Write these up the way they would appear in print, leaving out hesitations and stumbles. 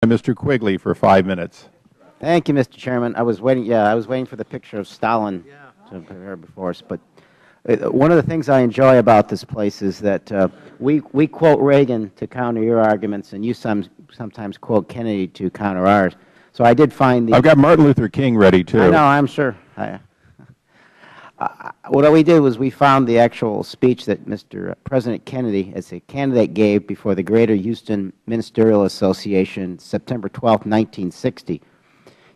Mr. Quigley for 5 minutes. Thank you, Mr. Chairman. I was waiting. Yeah, I was waiting for the picture of Stalin to prepare before us. But one of the things I enjoy about this place is that we quote Reagan to counter your arguments, and you sometimes quote Kennedy to counter ours. So I did find the. I've got Martin Luther King ready too. I know. I'm sure. What we did was we found the actual speech that Mr. President Kennedy, as a candidate, gave before the Greater Houston Ministerial Association, September 12, 1960. He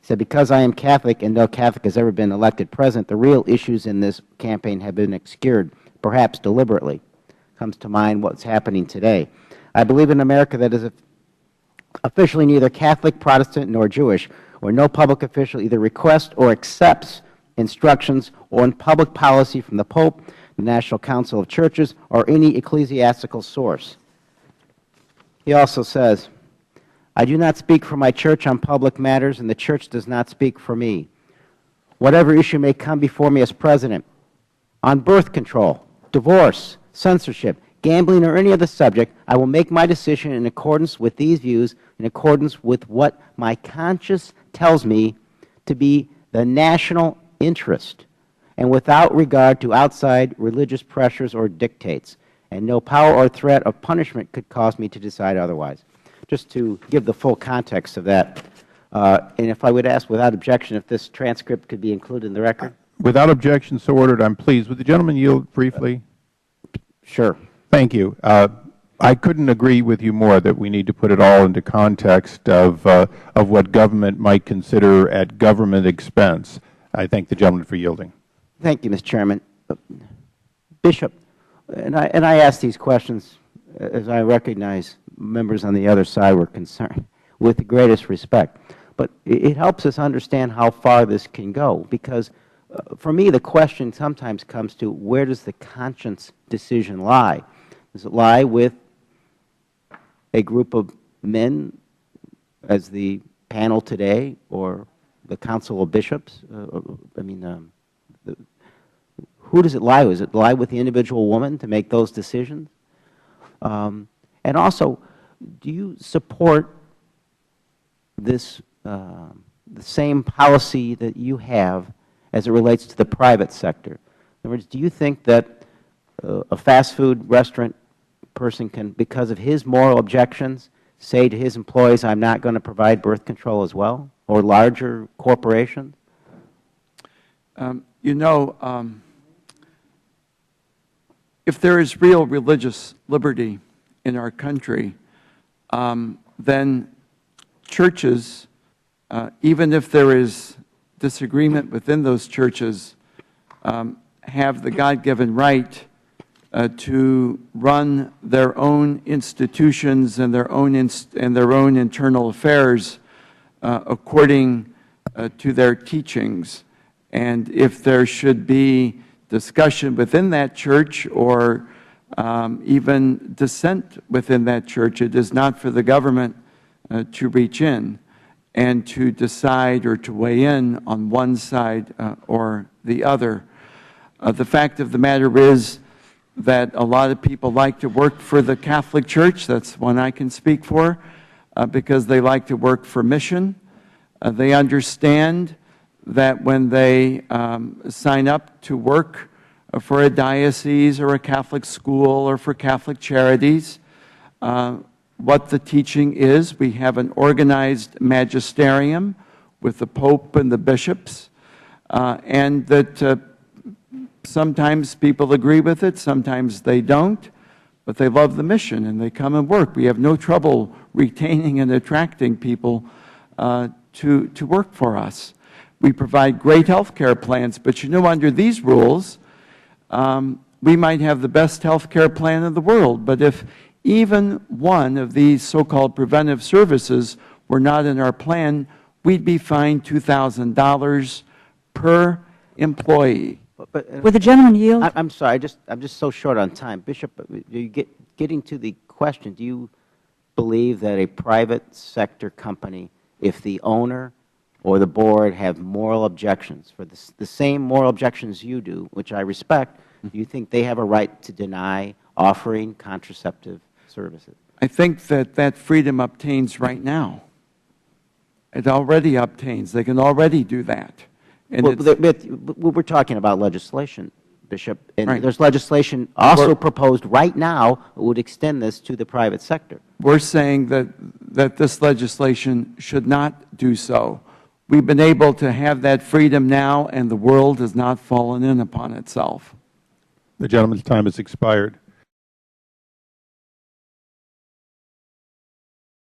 said, "Because I am Catholic and no Catholic has ever been elected president, the real issues in this campaign have been obscured, perhaps deliberately." Comes to mind what's happening today. "I believe in America that is officially neither Catholic, Protestant, nor Jewish, where no public official either requests or accepts instructions on public policy from the Pope, the National Council of Churches, or any ecclesiastical source." He also says, "I do not speak for my church on public matters, and the church does not speak for me. Whatever issue may come before me as president, on birth control, divorce, censorship, gambling, or any other subject, I will make my decision in accordance with these views, in accordance with what my conscience tells me to be the national interest, and without regard to outside religious pressures or dictates, and no power or threat of punishment could cause me to decide otherwise." Just to give the full context of that, and if I would ask without objection if this transcript could be included in the record. Without objection, so ordered. I'm pleased. Would the gentleman yield briefly? Sure. Thank you. I couldn't agree with you more that we need to put it all into context of what government might consider at government expense. I thank the gentleman for yielding. Thank you, Mr. Chairman. Bishop, and I ask these questions as I recognize members on the other side were concerned, with the greatest respect. But it helps us understand how far this can go, because for me the question sometimes comes to, where does the conscience decision lie? Does it lie with a group of men as the panel today, or the Council of Bishops? Who does it lie with? Does it lie with the individual woman to make those decisions? And also, do you support this, the same policy that you have as it relates to the private sector? In other words, do you think that a fast food restaurant person can, because of his moral objections, say to his employees, "I'm not going to provide birth control as well," or larger corporations? If there is real religious liberty in our country, then churches, even if there is disagreement within those churches, have the God-given right to run their own institutions and their own internal affairs according to their teachings. And if there should be discussion within that church, or even dissent within that church, it is not for the government to reach in and to decide or to weigh in on one side or the other. The fact of the matter is that a lot of people like to work for the Catholic Church. That's one I can speak for, because they like to work for mission. They understand that when they sign up to work for a diocese or a Catholic school or for Catholic charities, what the teaching is. We have an organized magisterium with the Pope and the bishops, and that sometimes people agree with it, sometimes they don't, but they love the mission and they come and work. We have no trouble retaining and attracting people to work for us. We provide great health care plans, but under these rules, we might have the best health care plan in the world, but if even one of these so-called preventive services were not in our plan, we'd be fined $2,000 per employee. Would the gentleman yield? I'm sorry, I'm just so short on time. Bishop, getting to the question, do you believe that a private sector company, if the owner or the board have moral objections, for the same moral objections you do, which I respect, do you think they have a right to deny offering contraceptive services? I think that that freedom obtains right now. It already obtains. They can already do that. And Well, it's, we're talking about legislation, Bishop, and Right. there's legislation also proposed right now that would extend this to the private sector. we're saying that this legislation should not do so. We've been able to have that freedom now, and the world has not fallen in upon itself. The gentleman's time has expired.